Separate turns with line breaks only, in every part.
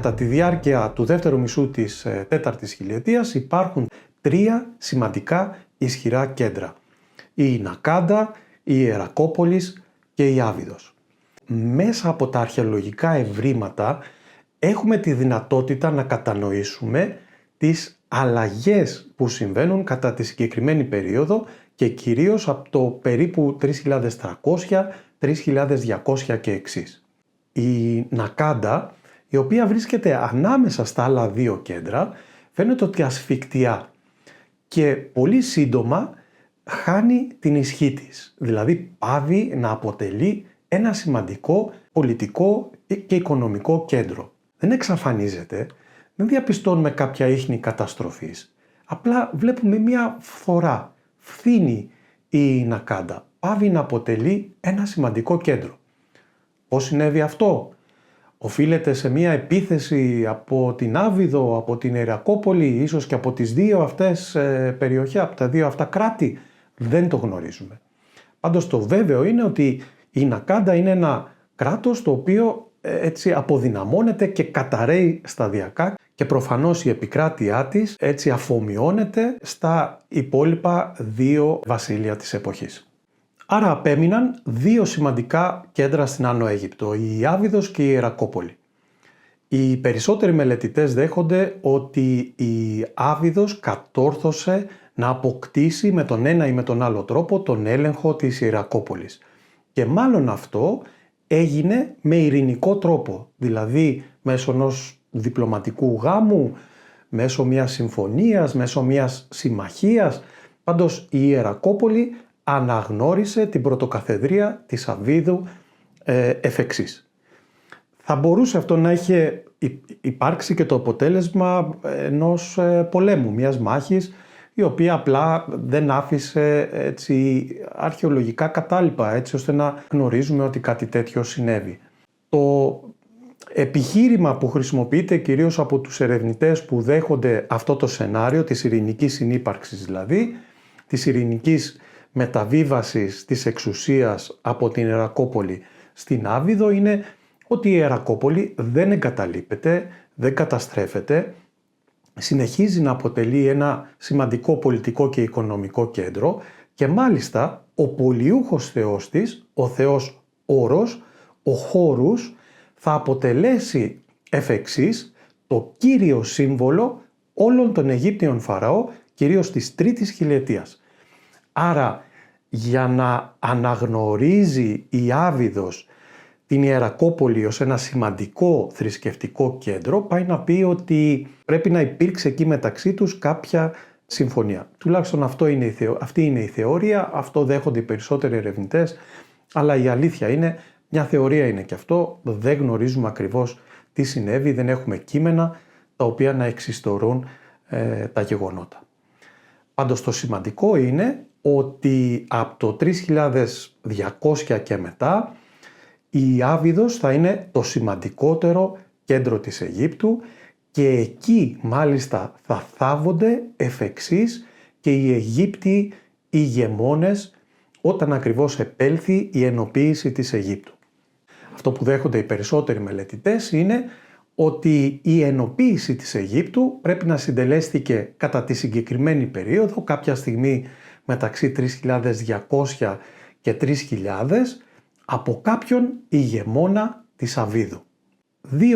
Κατά τη διάρκεια του δεύτερου μισού της τέταρτης χιλιετίας υπάρχουν 3 σημαντικά ισχυρά κέντρα. Η Νακάντα, η Ιερακόπολης και η Άβυδος. Μέσα από τα αρχαιολογικά ευρήματα έχουμε τη δυνατότητα να κατανοήσουμε τις αλλαγές που συμβαίνουν κατά τη συγκεκριμένη περίοδο και κυρίως από το περίπου 3.300-3.200 και εξής. Η Νακάντα, η οποία βρίσκεται ανάμεσα στα άλλα 2 κέντρα, φαίνεται ότι ασφικτιά και πολύ σύντομα χάνει την ισχύ της, δηλαδή πάβει να αποτελεί ένα σημαντικό πολιτικό και οικονομικό κέντρο. Δεν εξαφανίζεται, δεν διαπιστώνουμε κάποια ίχνη καταστροφής, απλά βλέπουμε μια φθορά, φθήνει η Νακάντα, πάβει να αποτελεί ένα σημαντικό κέντρο. Πώς συνέβη αυτό? Οφείλεται σε μια επίθεση από την Άβυδο, από την Ιερακόπολη, ίσως και από τις 2 αυτές περιοχές, από τα 2 αυτά κράτη? Δεν το γνωρίζουμε. Πάντως το βέβαιο είναι ότι η Νακάντα είναι ένα κράτος το οποίο έτσι αποδυναμώνεται και καταρρέει σταδιακά και προφανώς η επικράτειά της έτσι αφομοιώνεται στα υπόλοιπα 2 βασίλεια της εποχής. Άρα απέμειναν 2 σημαντικά κέντρα στην Άνω Αίγυπτο, η Άβυδος και η Ιερακόπολη. Οι περισσότεροι μελετητές δέχονται ότι η Άβυδος κατόρθωσε να αποκτήσει με τον ένα ή με τον άλλο τρόπο τον έλεγχο της Ιερακόπολης. Και μάλλον αυτό έγινε με ειρηνικό τρόπο, δηλαδή μέσω ενός διπλωματικού γάμου, μέσω μιας συμφωνίας, μέσω μιας συμμαχίας. Πάντως η Ιερακόπολη αναγνώρισε την πρωτοκαθεδρία της Αβύδου εφ' εξής. Θα μπορούσε αυτό να είχε υπάρξει και το αποτέλεσμα ενός πολέμου, μιας μάχης, η οποία απλά δεν άφησε έτσι αρχαιολογικά κατάλοιπα, έτσι ώστε να γνωρίζουμε ότι κάτι τέτοιο συνέβη. Το επιχείρημα που χρησιμοποιείται κυρίως από τους ερευνητές που δέχονται αυτό το σενάριο της ειρηνικής συνύπαρξης, δηλαδή της ειρηνικής μεταβίβασης της εξουσίας από την Ιερακόπολη στην Άβυδο, είναι ότι η Ιερακόπολη δεν εγκαταλείπεται, δεν καταστρέφεται, συνεχίζει να αποτελεί ένα σημαντικό πολιτικό και οικονομικό κέντρο και μάλιστα ο πολιούχος θεός της, ο θεός Όρος, ο Χόρους, θα αποτελέσει εφ' εξής το κύριο σύμβολο όλων των Αιγύπτιων Φαραώ, κυρίως της 3ης χιλιετίας. Άρα για να αναγνωρίζει η Άβυδος την Ιερακόπολη ως ένα σημαντικό θρησκευτικό κέντρο, πάει να πει ότι πρέπει να υπήρξε εκεί μεταξύ τους κάποια συμφωνία. Τουλάχιστον αυτή είναι η θεωρία, αυτό δέχονται οι περισσότεροι ερευνητές, αλλά η αλήθεια είναι, μια θεωρία είναι και αυτό, δεν γνωρίζουμε ακριβώς τι συνέβη, δεν έχουμε κείμενα τα οποία να εξιστορούν τα γεγονότα. Πάντως το σημαντικό είναι ότι από το 3200 και μετά η Άβυδος θα είναι το σημαντικότερο κέντρο της Αιγύπτου και εκεί μάλιστα θα θάβονται εφ' εξής και οι Αιγύπτιοι ηγεμόνες όταν ακριβώς επέλθει η ενοποίηση της Αιγύπτου. Αυτό που δέχονται οι περισσότεροι μελετητές είναι ότι η ενοποίηση της Αιγύπτου πρέπει να συντελέστηκε κατά τη συγκεκριμένη περίοδο, κάποια στιγμή μεταξύ 3200 και 3000, από κάποιον ηγεμόνα της Αβύδου.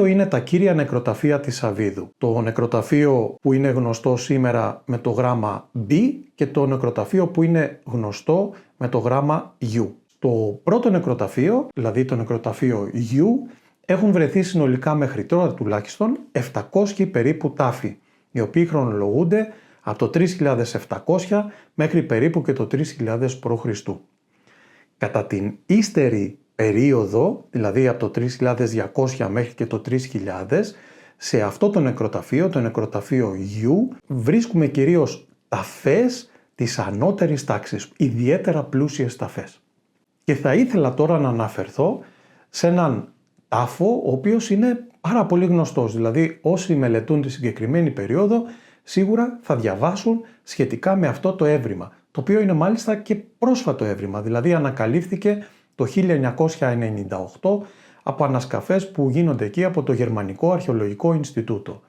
2 είναι τα κύρια νεκροταφεία της Αβύδου. Το νεκροταφείο που είναι γνωστό σήμερα με το γράμμα B και το νεκροταφείο που είναι γνωστό με το γράμμα U. Το πρώτο νεκροταφείο, δηλαδή το νεκροταφείο U, έχουν βρεθεί συνολικά μέχρι τώρα τουλάχιστον 700 περίπου τάφοι, οι οποίοι χρονολογούνται από το 3700 μέχρι περίπου και το 3000 π.Χ. Κατά την ύστερη περίοδο, δηλαδή από το 3200 μέχρι και το 3000, σε αυτό το νεκροταφείο U, βρίσκουμε κυρίως ταφές της ανώτερης τάξης, ιδιαίτερα πλούσιες ταφές. Και θα ήθελα τώρα να αναφερθώ σε έναν τάφο, ο οποίος είναι πάρα πολύ γνωστός, δηλαδή όσοι μελετούν τη συγκεκριμένη περίοδο, σίγουρα θα διαβάσουν σχετικά με αυτό το έβριμα, το οποίο είναι μάλιστα και πρόσφατο έβριμα, δηλαδή ανακαλύφθηκε το 1998 από ανασκαφές που γίνονται εκεί από το Γερμανικό Αρχαιολογικό Ινστιτούτο.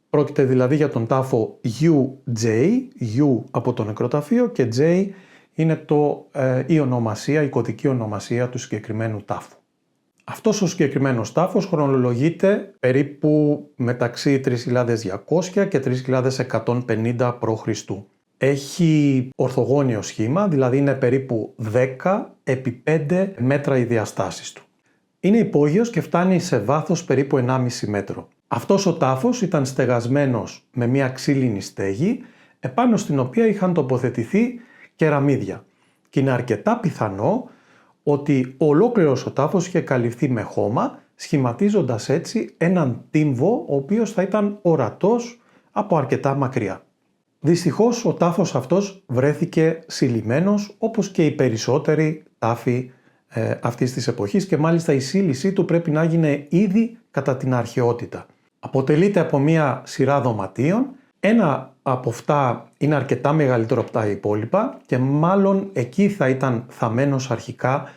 Πρόκειται δηλαδή για τον τάφο UJ, U από το νεκροταφείο και J είναι η κωδική ονομασία του συγκεκριμένου τάφου. Αυτός ο συγκεκριμένος τάφος χρονολογείται περίπου μεταξύ 3200 και 3150 π.Χ. Έχει ορθογώνιο σχήμα, δηλαδή είναι περίπου 10 επί 5 μέτρα οι διαστάσεις του. Είναι υπόγειος και φτάνει σε βάθος περίπου 1,5 μέτρο. Αυτός ο τάφος ήταν στεγασμένος με μια ξύλινη στέγη, επάνω στην οποία είχαν τοποθετηθεί κεραμίδια. Και είναι αρκετά πιθανό ότι ολόκληρος ο τάφος είχε καλυφθεί με χώμα, σχηματίζοντας έτσι έναν τύμβο ο οποίος θα ήταν ορατός από αρκετά μακριά. Δυστυχώς ο τάφος αυτός βρέθηκε συλλημμένος όπως και οι περισσότεροι τάφοι αυτής της εποχής και μάλιστα η σύλλησή του πρέπει να γίνει ήδη κατά την αρχαιότητα. Αποτελείται από μία σειρά δωματίων, ένα από αυτά είναι αρκετά μεγαλύτερο από τα υπόλοιπα και μάλλον εκεί θα ήταν θαμμένος αρχικά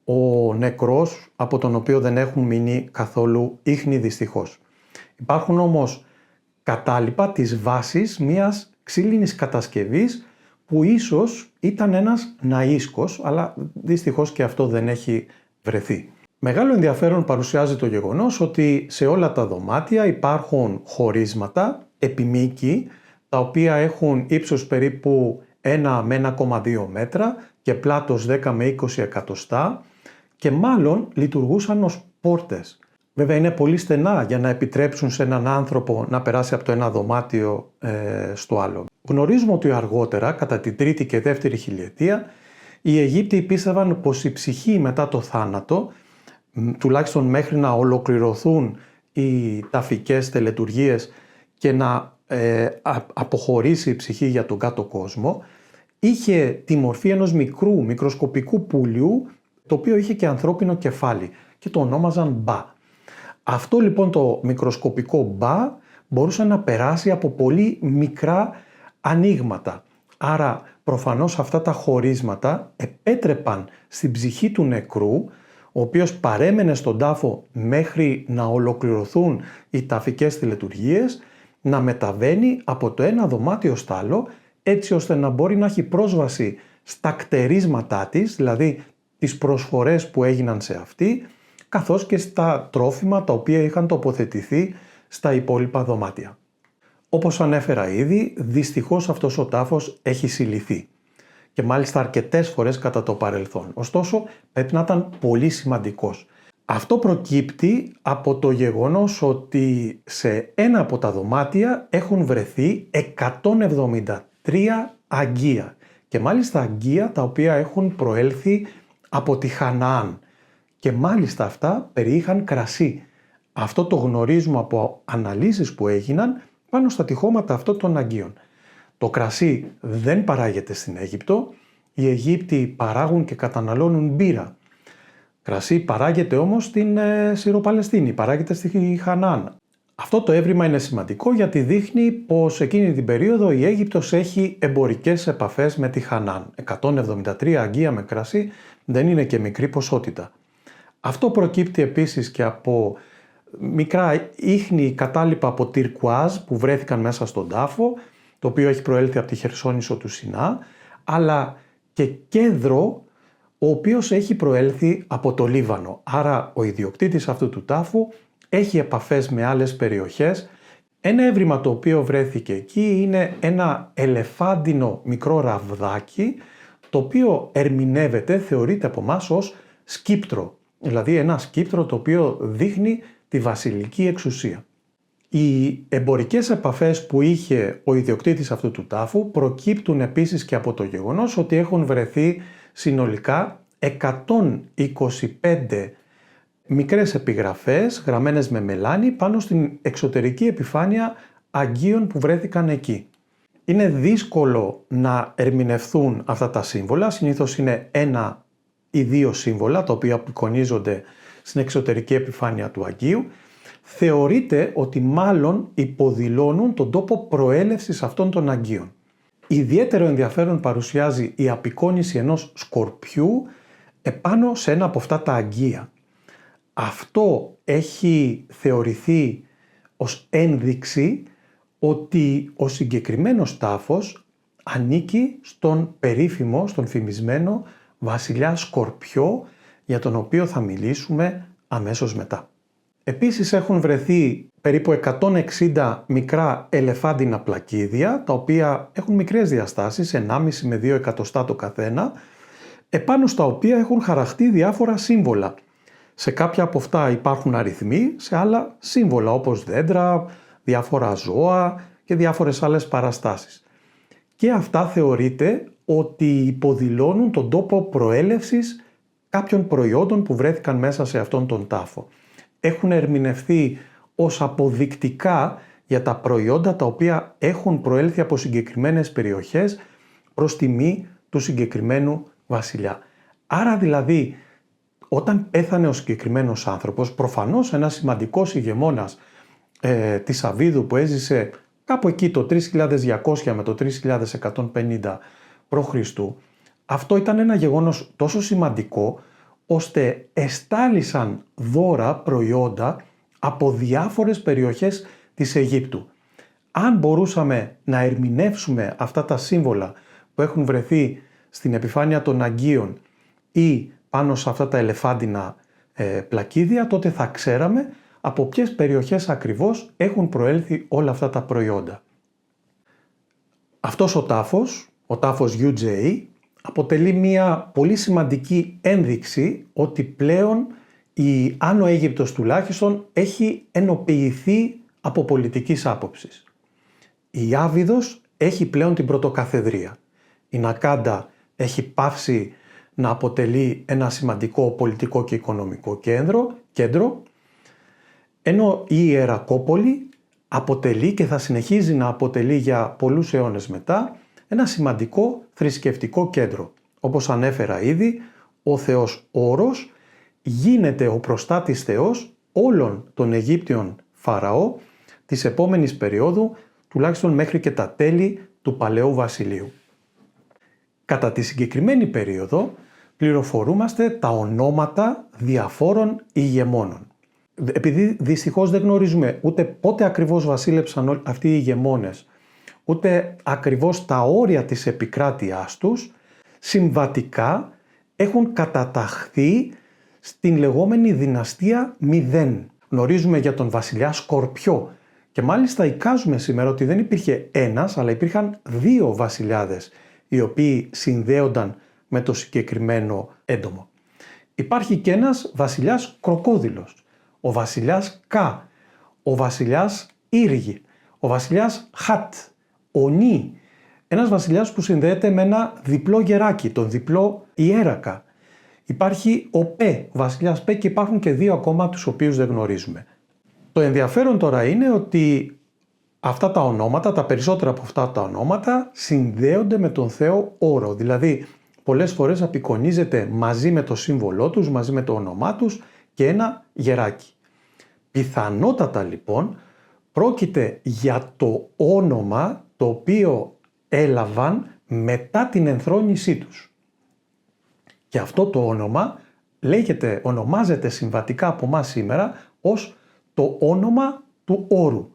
ο νεκρός από τον οποίο δεν έχουν μείνει καθόλου ίχνη δυστυχώς. Υπάρχουν όμως κατάλοιπα της βάσης μιας ξύλινης κατασκευής που ίσως ήταν ένας ναΐσκος, αλλά δυστυχώς και αυτό δεν έχει βρεθεί. Μεγάλο ενδιαφέρον παρουσιάζει το γεγονός ότι σε όλα τα δωμάτια υπάρχουν χωρίσματα επιμήκη, τα οποία έχουν ύψος περίπου 1 με 1,2 μέτρα και πλάτος 10 με 20 εκατοστά και μάλλον λειτουργούσαν ως πόρτες. Βέβαια είναι πολύ στενά για να επιτρέψουν σε έναν άνθρωπο να περάσει από το ένα δωμάτιο στο άλλο. Γνωρίζουμε ότι αργότερα, κατά την 3η και 2η χιλιετία, οι Αιγύπτιοι πίστευαν πως η ψυχή μετά το θάνατο, τουλάχιστον μέχρι να ολοκληρωθούν οι ταφικές τελετουργίες και να αποχωρήσει η ψυχή για τον κάτω κόσμο, είχε τη μορφή ενός μικροσκοπικού πουλιού, το οποίο είχε και ανθρώπινο κεφάλι και το ονόμαζαν Μπα. Αυτό λοιπόν το μικροσκοπικό Μπα μπορούσε να περάσει από πολύ μικρά ανοίγματα. Άρα προφανώς αυτά τα χωρίσματα επέτρεπαν στην ψυχή του νεκρού, ο οποίος παρέμενε στον τάφο μέχρι να ολοκληρωθούν οι ταφικές τελετουργίες, να μεταβαίνει από το ένα δωμάτιο στο άλλο, έτσι ώστε να μπορεί να έχει πρόσβαση στα κτερίσματά της, δηλαδή τις προσφορές που έγιναν σε αυτή, καθώς και στα τρόφιμα τα οποία είχαν τοποθετηθεί στα υπόλοιπα δωμάτια. Όπως ανέφερα ήδη, δυστυχώς αυτός ο τάφος έχει συλληθεί και μάλιστα αρκετές φορές κατά το παρελθόν. Ωστόσο, πρέπει να ήταν πολύ σημαντικός. Αυτό προκύπτει από το γεγονός ότι σε ένα από τα δωμάτια έχουν βρεθεί 173 αγκία και μάλιστα αγκία τα οποία έχουν προέλθει από τη Χαναάν και μάλιστα αυτά περιείχαν κρασί. Αυτό το γνωρίζουμε από αναλύσεις που έγιναν πάνω στα τοιχώματα αυτών των αγκίων. Το κρασί δεν παράγεται στην Αίγυπτο, οι Αιγύπτιοι παράγουν και καταναλώνουν μπύρα. Κρασί παράγεται όμως στην Συροπαλαιστίνη, παράγεται στη Χαναάν. Αυτό το έβριμα είναι σημαντικό γιατί δείχνει πως εκείνη την περίοδο η Αίγυπτος έχει εμπορικές επαφές με τη Χαναάν. 173 αγκία με κρασί δεν είναι και μικρή ποσότητα. Αυτό προκύπτει επίσης και από μικρά ίχνη κατάλοιπα από τυρκουάζ που βρέθηκαν μέσα στον τάφο, το οποίο έχει προέλθει από τη Χερσόνησο του Σινά, αλλά και κέντρο ο οποίος έχει προέλθει από το Λίβανο. Άρα ο ιδιοκτήτης αυτού του τάφου έχει επαφές με άλλες περιοχές. Ένα έβριμα το οποίο βρέθηκε εκεί είναι ένα ελεφάντινο μικρό ραβδάκι, το οποίο ερμηνεύεται, θεωρείται από εμάς ως σκύπτρο. Δηλαδή ένα σκύπτρο το οποίο δείχνει τη βασιλική εξουσία. Οι εμπορικές επαφές που είχε ο ιδιοκτήτης αυτού του τάφου προκύπτουν επίσης και από το γεγονός ότι έχουν βρεθεί συνολικά 125 μικρές επιγραφές γραμμένες με μελάνι πάνω στην εξωτερική επιφάνεια αγκίων που βρέθηκαν εκεί. Είναι δύσκολο να ερμηνευθούν αυτά τα σύμβολα, συνήθως είναι ένα ή δύο σύμβολα τα οποία απεικονίζονται στην εξωτερική επιφάνεια του αγκίου. Θεωρείται ότι μάλλον υποδηλώνουν τον τόπο προέλευσης αυτών των αγκίων. Ιδιαίτερο ενδιαφέρον παρουσιάζει η απεικόνιση ενός σκορπιού επάνω σε ένα από αυτά τα αγκία. Αυτό έχει θεωρηθεί ως ένδειξη ότι ο συγκεκριμένος τάφος ανήκει στον περίφημο, στον φημισμένο βασιλιά Σκορπιό, για τον οποίο θα μιλήσουμε αμέσως μετά. Επίσης έχουν βρεθεί περίπου 160 μικρά ελεφάντινα πλακίδια, τα οποία έχουν μικρές διαστάσεις, 1,5 με 2 εκατοστά το καθένα, επάνω στα οποία έχουν χαραχτεί διάφορα σύμβολα. Σε κάποια από αυτά υπάρχουν αριθμοί, σε άλλα σύμβολα όπως δέντρα, διάφορα ζώα και διάφορες άλλες παραστάσεις. Και αυτά θεωρείται ότι υποδηλώνουν τον τόπο προέλευσης κάποιων προϊόντων που βρέθηκαν μέσα σε αυτόν τον τάφο. Έχουν ερμηνευθεί ως αποδεικτικά για τα προϊόντα τα οποία έχουν προέλθει από συγκεκριμένες περιοχές προς τιμή του συγκεκριμένου βασιλιά. Άρα δηλαδή όταν πέθανε ο συγκεκριμένος άνθρωπος, προφανώς ένας σημαντικός ηγεμόνας της Αβίδου που έζησε κάπου εκεί το 3200 με το 3150 π.Χ. Αυτό ήταν ένα γεγονός τόσο σημαντικό ώστε εστάλησαν δώρα προϊόντα από διάφορες περιοχές της Αιγύπτου. Αν μπορούσαμε να ερμηνεύσουμε αυτά τα σύμβολα που έχουν βρεθεί στην επιφάνεια των Αγγείων ή πάνω σε αυτά τα ελεφάντινα πλακίδια, τότε θα ξέραμε από ποιες περιοχές ακριβώς έχουν προέλθει όλα αυτά τα προϊόντα. Αυτός ο τάφος UJ, αποτελεί μια πολύ σημαντική ένδειξη ότι πλέον η Άνω Αίγυπτος τουλάχιστον έχει ενοποιηθεί από πολιτικής άποψης. Η Άβυδος έχει πλέον την πρωτοκαθεδρία. Η Νακάντα έχει πάυσει να αποτελεί ένα σημαντικό πολιτικό και οικονομικό κέντρο, ενώ η Ιερακόπολη αποτελεί και θα συνεχίζει να αποτελεί για πολλούς αιώνες μετά ένα σημαντικό θρησκευτικό κέντρο. Όπως ανέφερα ήδη, ο θεός Όρος γίνεται ο προστάτης θεός όλων των Αιγύπτιων Φαραώ της επόμενης περίοδου, τουλάχιστον μέχρι και τα τέλη του Παλαιού Βασιλείου. Κατά τη συγκεκριμένη περίοδο πληροφορούμαστε τα ονόματα διαφόρων ηγεμόνων. Επειδή δυστυχώς δεν γνωρίζουμε ούτε πότε ακριβώς βασίλεψαν αυτοί οι ηγεμόνες, ούτε ακριβώς τα όρια της επικράτειάς τους, συμβατικά έχουν καταταχθεί στην λεγόμενη δυναστεία 0. Γνωρίζουμε για τον βασιλιά Σκορπιό και μάλιστα εικάζουμε σήμερα ότι δεν υπήρχε ένας, αλλά υπήρχαν 2 βασιλιάδες οι οποίοι συνδέονταν με το συγκεκριμένο έντομο. Υπάρχει και ένας βασιλιάς Κροκόδιλος, ο βασιλιάς Κα, ο βασιλιάς Ήργη, ο βασιλιάς Χατ, ο Νι, ένας βασιλιάς που συνδέεται με ένα διπλό γεράκι, τον διπλό Ιέρακα. Υπάρχει ο Πε, ο βασιλιάς Πε, και υπάρχουν και 2 ακόμα τους οποίους δεν γνωρίζουμε. Το ενδιαφέρον τώρα είναι ότι αυτά τα ονόματα, τα περισσότερα από αυτά τα ονόματα συνδέονται με τον θεό Όρο, δηλαδή πολλές φορές απεικονίζεται μαζί με το σύμβολό τους, μαζί με το όνομά τους και ένα γεράκι. Πιθανότατα λοιπόν πρόκειται για το όνομα το οποίο έλαβαν μετά την ενθρόνησή τους. Και αυτό το όνομα ονομάζεται συμβατικά από μας σήμερα ως το όνομα του Όρου.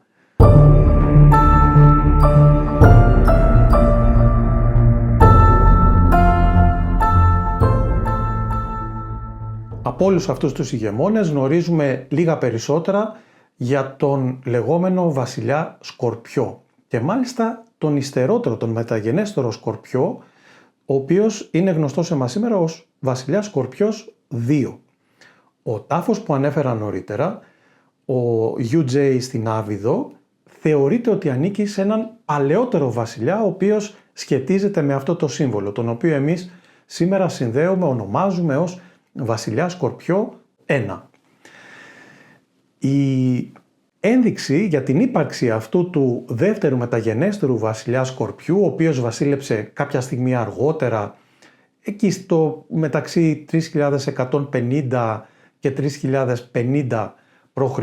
Από όλους αυτούς τους ηγεμόνες γνωρίζουμε λίγα περισσότερα για τον λεγόμενο βασιλιά Σκορπιό και μάλιστα τον υστερότερο, τον μεταγενέστερο Σκορπιό, ο οποίος είναι γνωστός σε μας σήμερα ως βασιλιάς Σκορπιός 2. Ο τάφος που ανέφερα νωρίτερα, ο UJ στην Άβυδο, θεωρείται ότι ανήκει σε έναν παλαιότερο βασιλιά, ο οποίος σχετίζεται με αυτό το σύμβολο, τον οποίο εμείς σήμερα ονομάζουμε ως βασιλιά Σκορπιό 1. Η ένδειξη για την ύπαρξη αυτού του δεύτερου μεταγενέστερου βασιλιά Σκορπιού, ο οποίος βασίλεψε κάποια στιγμή αργότερα, εκεί στο μεταξύ 3150 και 3050 π.Χ.,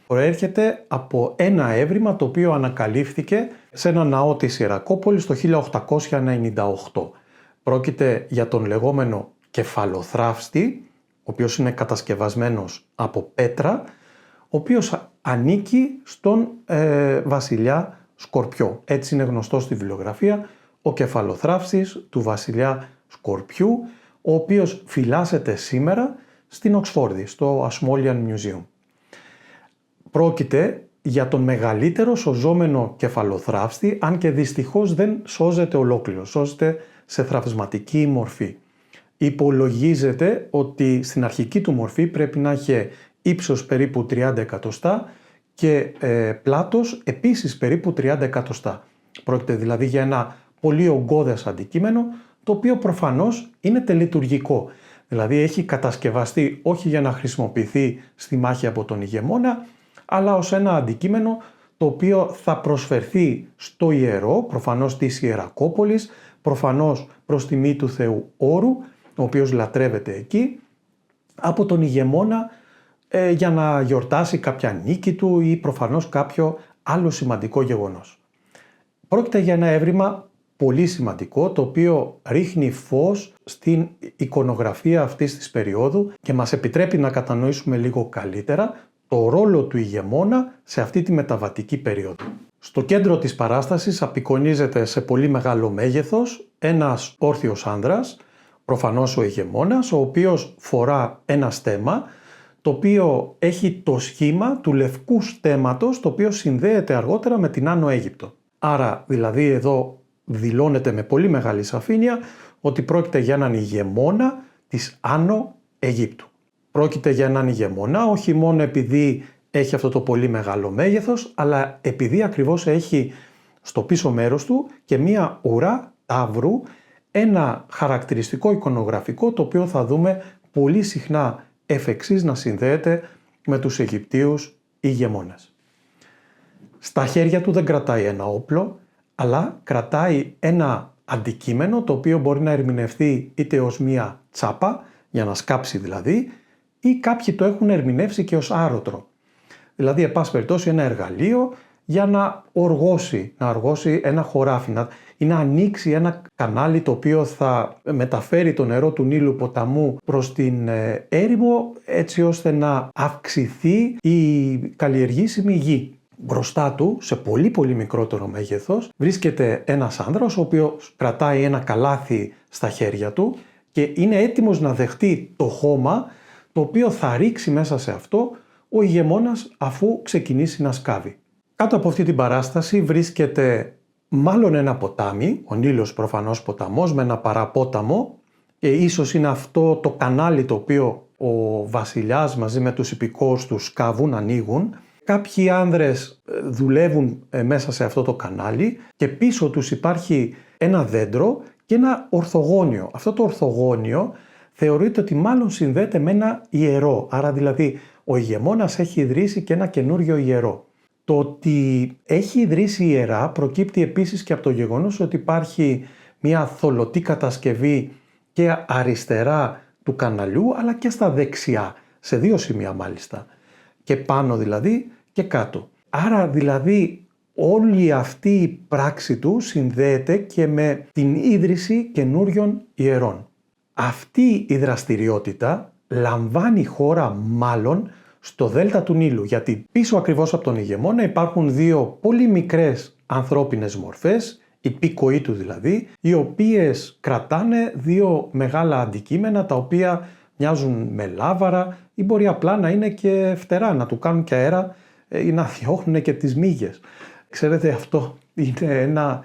προέρχεται από ένα έβριμα το οποίο ανακαλύφθηκε σε ένα ναό της Ιερακόπολης το 1898. Πρόκειται για τον λεγόμενο κεφαλοθράφστη, οποίος είναι κατασκευασμένος από πέτρα, ο οποίος ανήκει στον βασιλιά Σκορπιό. Έτσι είναι γνωστός στη βιβλιογραφία ο κεφαλοθράφστης του βασιλιά Σκορπιού, ο οποίος φυλάσσεται σήμερα στην Οξφόρδη, στο Ashmolean Museum. Πρόκειται για τον μεγαλύτερο σωζόμενο κεφαλοθράφστη, αν και δυστυχώς δεν σώζεται ολόκληρο, σώζεται σε θραυσματική μορφή. Υπολογίζεται ότι στην αρχική του μορφή πρέπει να είχε ύψος περίπου 30 εκατοστά και πλάτος επίσης περίπου 30 εκατοστά. Πρόκειται δηλαδή για ένα πολύ ογκώδες αντικείμενο, το οποίο προφανώς είναι τελετουργικό. Δηλαδή έχει κατασκευαστεί όχι για να χρησιμοποιηθεί στη μάχη από τον ηγεμόνα, αλλά ως ένα αντικείμενο το οποίο θα προσφερθεί στο ιερό, προφανώς της Ιερακόπολης, προφανώς προς τιμή του Θεού Όρου, ο οποίος λατρεύεται εκεί, από τον ηγεμόνα για να γιορτάσει κάποια νίκη του ή προφανώς κάποιο άλλο σημαντικό γεγονός. Πρόκειται για ένα έβριμα πολύ σημαντικό, το οποίο ρίχνει φως στην εικονογραφία αυτής της περίοδου και μας επιτρέπει να κατανοήσουμε λίγο καλύτερα το ρόλο του ηγεμόνα σε αυτή τη μεταβατική περίοδο. Στο κέντρο της παράστασης απεικονίζεται σε πολύ μεγάλο μέγεθος ένας όρθιος άνδρας, προφανώς ο ηγεμόνας, ο οποίος φορά ένα στέμμα, το οποίο έχει το σχήμα του λευκού στέμματος, το οποίο συνδέεται αργότερα με την Άνω Αίγυπτο. Άρα δηλαδή εδώ δηλώνεται με πολύ μεγάλη σαφήνεια ότι πρόκειται για έναν ηγεμόνα της Άνω Αιγύπτου. Πρόκειται για έναν ηγεμόνα όχι μόνο επειδή έχει αυτό το πολύ μεγάλο μέγεθος, αλλά επειδή ακριβώς έχει στο πίσω μέρος του και μία ουρά ταύρου, ένα χαρακτηριστικό εικονογραφικό το οποίο θα δούμε πολύ συχνά εφ' εξής να συνδέεται με τους Αιγυπτίους ηγεμόνες. Στα χέρια του δεν κρατάει ένα όπλο, αλλά κρατάει ένα αντικείμενο το οποίο μπορεί να ερμηνευτεί είτε ως μία τσάπα, για να σκάψει δηλαδή, ή κάποιοι το έχουν ερμηνεύσει και ως άρωτρο. Δηλαδή, εν πάση περιπτώσει, ένα εργαλείο για να οργώσει ένα χωράφι ή να ανοίξει ένα κανάλι το οποίο θα μεταφέρει το νερό του Νείλου ποταμού προς την έρημο, έτσι ώστε να αυξηθεί η καλλιεργήσιμη γη. Μπροστά του, σε πολύ πολύ μικρότερο μέγεθος, βρίσκεται ένας άνδρας ο οποίος κρατάει ένα καλάθι στα χέρια του και είναι έτοιμος να δεχτεί το χώμα το οποίο θα ρίξει μέσα σε αυτό ο ηγεμόνας αφού ξεκινήσει να σκάβει. Κάτω από αυτή την παράσταση βρίσκεται μάλλον ένα ποτάμι, ο Νείλος προφανώς ποταμός με ένα παραπόταμο, και ίσως είναι αυτό το κανάλι το οποίο ο βασιλιάς μαζί με τους υπηκόους του σκάβουν, ανοίγουν. Κάποιοι άνδρες δουλεύουν μέσα σε αυτό το κανάλι και πίσω τους υπάρχει ένα δέντρο και ένα ορθογώνιο. Αυτό το ορθογώνιο θεωρείται ότι μάλλον συνδέεται με ένα ιερό, άρα δηλαδή ο ηγεμόνας έχει ιδρύσει και ένα καινούριο ιερό. Το ότι έχει ιδρύσει ιερά προκύπτει επίσης και από το γεγονός ότι υπάρχει μια θωλωτή κατασκευή και αριστερά του καναλιού αλλά και στα δεξιά, σε δύο σημεία μάλιστα, και πάνω δηλαδή και κάτω. Άρα δηλαδή όλη αυτή η πράξη του συνδέεται και με την ίδρυση καινούριων ιερών. Αυτή η δραστηριότητα λαμβάνει χώρα μάλλον στο Δέλτα του Νείλου, γιατί πίσω ακριβώς από τον ηγεμόνα υπάρχουν δύο πολύ μικρές ανθρώπινες μορφές, υπήκοοι του δηλαδή, οι οποίες κρατάνε δύο μεγάλα αντικείμενα τα οποία μοιάζουν με λάβαρα ή μπορεί απλά να είναι και φτερά, να του κάνουν και αέρα ή να διώχνουν και τις μύγες. Ξέρετε, αυτό είναι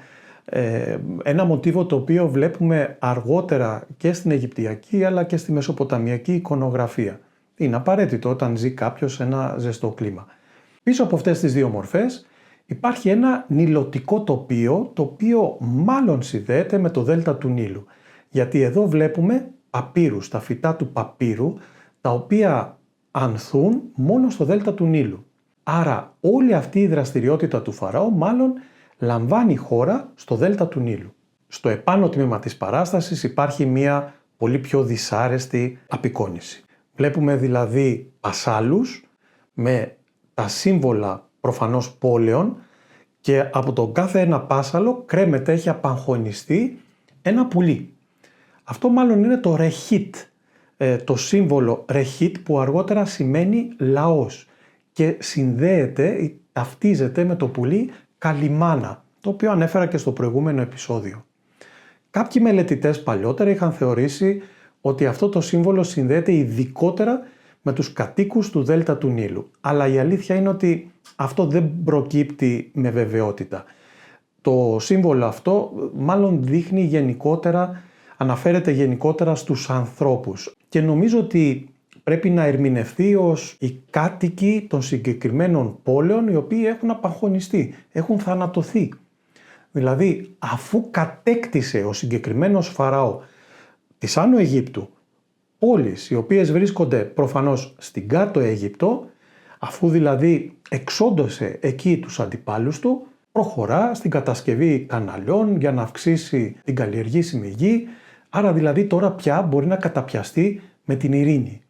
ένα μοτίβο το οποίο βλέπουμε αργότερα και στην Αιγυπτιακή αλλά και στη Μεσοποταμιακή εικονογραφία. Είναι απαραίτητο όταν ζει κάποιος σε ένα ζεστό κλίμα. Πίσω από αυτές τις δύο μορφές υπάρχει ένα νειλωτικό τοπίο, το οποίο μάλλον συνδέεται με το Δέλτα του Νείλου. Γιατί εδώ βλέπουμε παπύρους, τα φυτά του παπύρου, τα οποία ανθούν μόνο στο Δέλτα του Νείλου. Άρα όλη αυτή η δραστηριότητα του Φαραώ μάλλον λαμβάνει χώρα στο Δέλτα του Νείλου. Στο επάνω τμήμα της παράστασης υπάρχει μια πολύ πιο δυσάρεστη απεικόνηση. Βλέπουμε δηλαδή πασάλους με τα σύμβολα προφανώς πόλεων και από τον κάθε ένα πάσαλο κρέμεται, έχει απαγχωνιστεί ένα πουλί. Αυτό μάλλον είναι το ρεχίτ. το σύμβολο Ρεχίτ που αργότερα σημαίνει λαός και συνδέεται ή ταυτίζεται με το πουλί Καλιμάνα, το οποίο ανέφερα και στο προηγούμενο επεισόδιο. Κάποιοι μελετητές παλιότερα είχαν θεωρήσει ότι αυτό το σύμβολο συνδέεται ειδικότερα με τους κατοίκους του Δέλτα του Νείλου, αλλά η αλήθεια είναι ότι αυτό δεν προκύπτει με βεβαιότητα. Το σύμβολο αυτό μάλλον δείχνει γενικότερα, αναφέρεται γενικότερα στους ανθρώπους και νομίζω ότι πρέπει να ερμηνευτεί ως οι κάτοικοι των συγκεκριμένων πόλεων οι οποίοι έχουν απαγχωνιστεί, έχουν θανατωθεί. Δηλαδή, αφού κατέκτησε ο συγκεκριμένος Φαραώ της Άνω Αιγύπτου πόλεις οι οποίες βρίσκονται προφανώς στην Κάτω Αίγυπτο, αφού δηλαδή εξόντωσε εκεί τους αντιπάλους του, προχωρά στην κατασκευή καναλιών για να αυξήσει την καλλιεργήσιμη γη, άρα δηλαδή τώρα πια μπορεί να καταπιαστεί με την ειρήνη.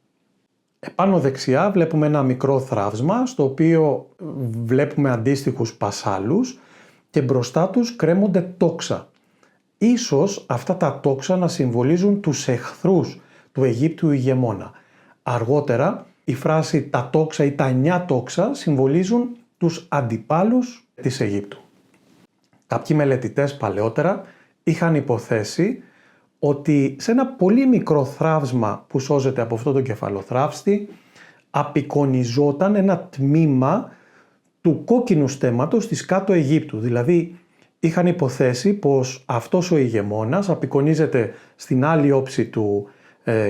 Επάνω δεξιά βλέπουμε ένα μικρό θράψμα στο οποίο βλέπουμε αντίστοιχους πασάλους και μπροστά τους κρέμονται τόξα. Ίσως αυτά τα τόξα να συμβολίζουν τους εχθρούς του Αιγύπτιου ηγεμόνα. Αργότερα η φράση τα τόξα ή τα 9 τόξα συμβολίζουν τους αντιπάλους της Αιγύπτου. Κάποιοι μελετητές παλαιότερα είχαν υποθέσει ότι σε ένα πολύ μικρό θράψμα που σώζεται από αυτό το κεφαλοθράψτη απεικονιζόταν ένα τμήμα του κόκκινου στέμματος της Κάτω Αιγύπτου. Δηλαδή είχαν υποθέσει πως αυτός ο ηγεμόνας απεικονίζεται στην άλλη όψη του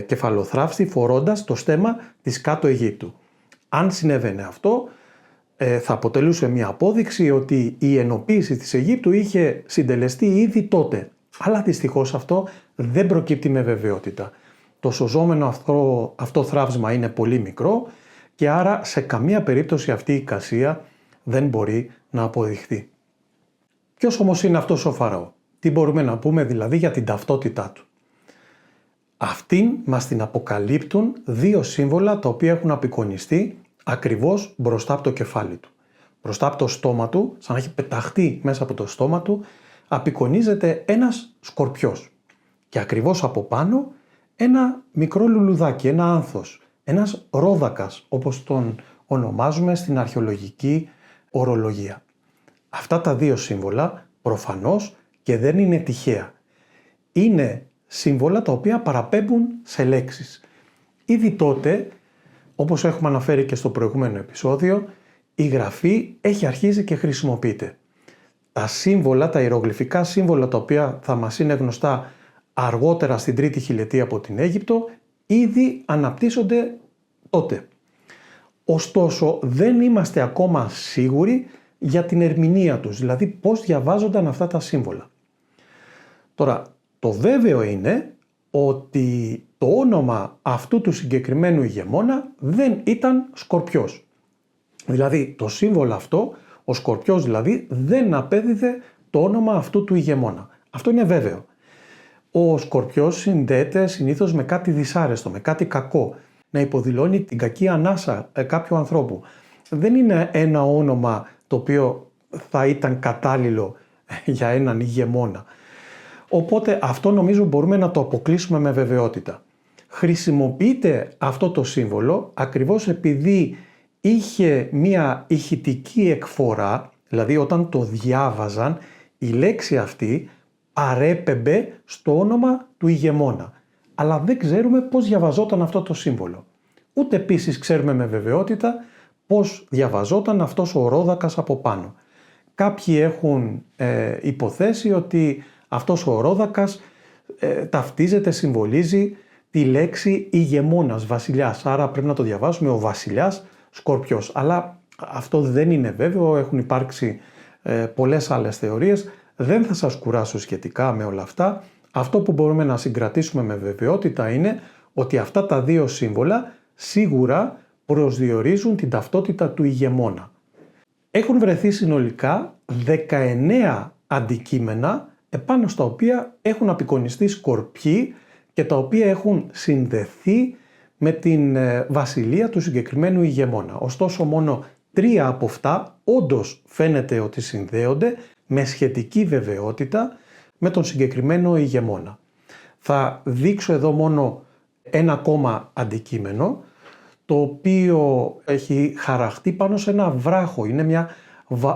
κεφαλοθράψτη φορώντας το στέμμα της Κάτω Αιγύπτου. Αν συνέβαινε αυτό θα αποτελούσε μια απόδειξη ότι η ενοποίηση της Αιγύπτου είχε συντελεστεί ήδη τότε. Αλλά δυστυχώς αυτό δεν προκύπτει με βεβαιότητα. Το σωζόμενο αυτό θράψμα είναι πολύ μικρό και άρα σε καμία περίπτωση αυτή η εικασία δεν μπορεί να αποδειχθεί. Ποιος όμως είναι αυτός ο Φαραώ? Τι μπορούμε να πούμε δηλαδή για την ταυτότητά του? Αυτήν μας την αποκαλύπτουν δύο σύμβολα τα οποία έχουν απεικονιστεί ακριβώς μπροστά από το κεφάλι του. Μπροστά από το στόμα του, σαν να έχει πεταχτεί μέσα από το στόμα του, απεικονίζεται ένας σκορπιός και ακριβώς από πάνω ένα μικρό λουλουδάκι, ένα άνθος, ένας ρόδακας όπως τον ονομάζουμε στην αρχαιολογική ορολογία. Αυτά τα δύο σύμβολα προφανώς και δεν είναι τυχαία. Είναι σύμβολα τα οποία παραπέμπουν σε λέξεις. Ήδη τότε, όπως έχουμε αναφέρει και στο προηγούμενο επεισόδιο, η γραφή έχει αρχίσει και χρησιμοποιείται. Τα σύμβολα, τα ιερογλυφικά σύμβολα τα οποία θα μας είναι γνωστά αργότερα στην τρίτη χιλιετία από την Αίγυπτο, ήδη αναπτύσσονται τότε. Ωστόσο δεν είμαστε ακόμα σίγουροι για την ερμηνεία τους, δηλαδή πώς διαβάζονταν αυτά τα σύμβολα. Τώρα, το βέβαιο είναι ότι το όνομα αυτού του συγκεκριμένου ηγεμόνα δεν ήταν Σκορπιός. Δηλαδή το σύμβολο αυτό, ο Σκορπιός δηλαδή, δεν απέδιδε το όνομα αυτού του ηγεμόνα. Αυτό είναι βέβαιο. Ο Σκορπιός συνδέεται συνήθως με κάτι δυσάρεστο, με κάτι κακό, να υποδηλώνει την κακή ανάσα κάποιου ανθρώπου. Δεν είναι ένα όνομα το οποίο θα ήταν κατάλληλο για έναν ηγεμόνα. Οπότε αυτό νομίζω μπορούμε να το αποκλείσουμε με βεβαιότητα. Χρησιμοποιείται αυτό το σύμβολο ακριβώς επειδή είχε μία ηχητική εκφορά, δηλαδή όταν το διάβαζαν η λέξη αυτή παρέπεμπε στο όνομα του ηγεμόνα. Αλλά δεν ξέρουμε πώς διαβαζόταν αυτό το σύμβολο. Ούτε επίσης ξέρουμε με βεβαιότητα πώς διαβαζόταν αυτός ο ρόδακας από πάνω. Κάποιοι έχουν υποθέσει ότι αυτός ο ρόδακας ταυτίζεται, συμβολίζει τη λέξη ηγεμόνας, βασιλιάς. Άρα πρέπει να το διαβάσουμε ο βασιλιάς Σκορπιός. Αλλά αυτό δεν είναι βέβαιο, έχουν υπάρξει πολλές άλλες θεωρίες. Δεν θα σας κουράσω σχετικά με όλα αυτά. Αυτό που μπορούμε να συγκρατήσουμε με βεβαιότητα είναι ότι αυτά τα δύο σύμβολα σίγουρα προσδιορίζουν την ταυτότητα του ηγεμόνα. Έχουν βρεθεί συνολικά 19 αντικείμενα επάνω στα οποία έχουν απεικονιστεί σκορπιοί και τα οποία έχουν συνδεθεί με την βασιλεία του συγκεκριμένου ηγεμόνα. Ωστόσο μόνο 3 από αυτά όντως φαίνεται ότι συνδέονται με σχετική βεβαιότητα με τον συγκεκριμένο ηγεμόνα. Θα δείξω εδώ μόνο ένα ακόμα αντικείμενο το οποίο έχει χαραχτεί πάνω σε ένα βράχο. Είναι μια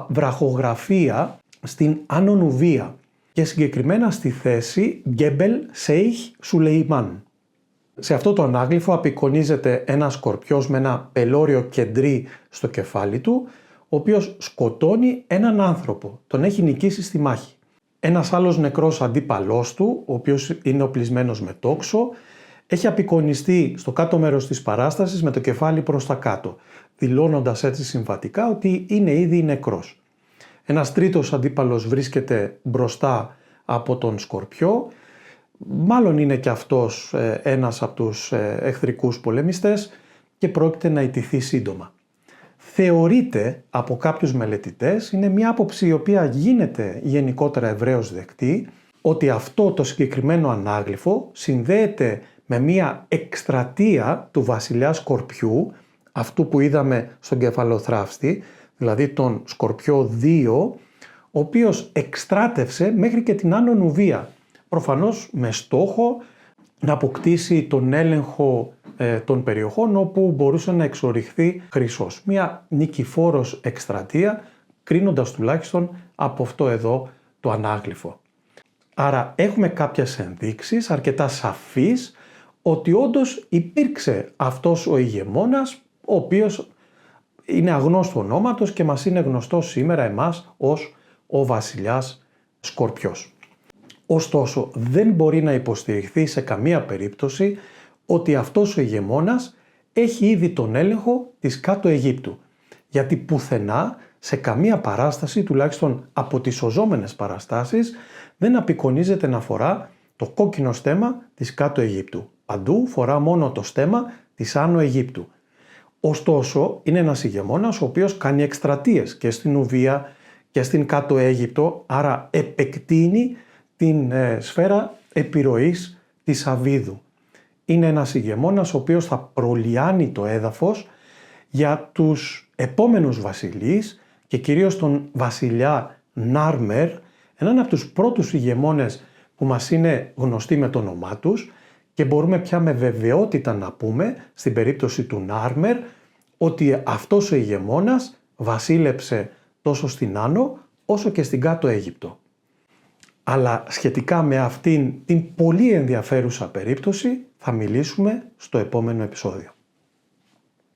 βραχογραφία στην Άνω Νουβία και συγκεκριμένα στη θέση Γκέμπελ Σέιχ Σουλεϊμάν. Σε αυτό το ανάγλυφο απεικονίζεται ένα σκορπιός με ένα πελώριο κεντρί στο κεφάλι του, ο οποίος σκοτώνει έναν άνθρωπο, τον έχει νικήσει στη μάχη. Ένας άλλος νεκρός αντίπαλός του, ο οποίος είναι οπλισμένος με τόξο, έχει απεικονιστεί στο κάτω μέρος της παράστασης με το κεφάλι προς τα κάτω, δηλώνοντας έτσι συμβατικά ότι είναι ήδη νεκρός. Ένας τρίτος αντίπαλος βρίσκεται μπροστά από τον σκορπιό, μάλλον είναι και αυτός ένας από τους εχθρικούς πολεμιστές και πρόκειται να ιτηθεί σύντομα. Θεωρείται από κάποιους μελετητές, είναι μια άποψη η οποία γίνεται γενικότερα ευρέως δεκτή, ότι αυτό το συγκεκριμένο ανάγλυφο συνδέεται με μια εκστρατεία του βασιλιά Σκορπιού, αυτού που είδαμε στον κεφαλοθράφστη, δηλαδή τον Σκορπιό 2, ο οποίος εκστράτευσε μέχρι και την Άνω Νουβία, προφανώς με στόχο να αποκτήσει τον έλεγχο των περιοχών όπου μπορούσε να εξοριχθεί χρυσός. Μια νικηφόρος εκστρατεία, κρίνοντας τουλάχιστον από αυτό εδώ το ανάγλυφο. Άρα έχουμε κάποιες ενδείξεις αρκετά σαφείς ότι όντως υπήρξε αυτός ο ηγεμόνας, ο οποίος είναι αγνός του ονόματος και μας είναι γνωστός σήμερα εμάς ως ο βασιλιάς Σκορπιός. Ωστόσο, δεν μπορεί να υποστηριχθεί σε καμία περίπτωση ότι αυτός ο ηγεμόνας έχει ήδη τον έλεγχο της κάτω Αιγύπτου. Γιατί πουθενά, σε καμία παράσταση, τουλάχιστον από τις σωζόμενες παραστάσεις, δεν απεικονίζεται να φορά το κόκκινο στέμμα της κάτω Αιγύπτου. Παντού φορά μόνο το στέμμα της Άνω Αιγύπτου. Ωστόσο, είναι ένας ηγεμόνας ο οποίος κάνει εκστρατείες και στην Νουβία και στην κάτω Αίγυπτο, άρα επεκτείνει την σφαίρα επιρροής της Αβίδου. Είναι ένας ηγεμόνας ο οποίος θα προλιάνει το έδαφος για τους επόμενους βασιλείς και κυρίως τον βασιλιά Νάρμερ, έναν από τους πρώτους ηγεμόνες που μας είναι γνωστοί με το όνομά τους και μπορούμε πια με βεβαιότητα να πούμε στην περίπτωση του Νάρμερ ότι αυτός ο ηγεμόνας βασίλεψε τόσο στην Άνω όσο και στην κάτω Αίγυπτο. Αλλά σχετικά με αυτήν την πολύ ενδιαφέρουσα περίπτωση θα μιλήσουμε στο επόμενο επεισόδιο.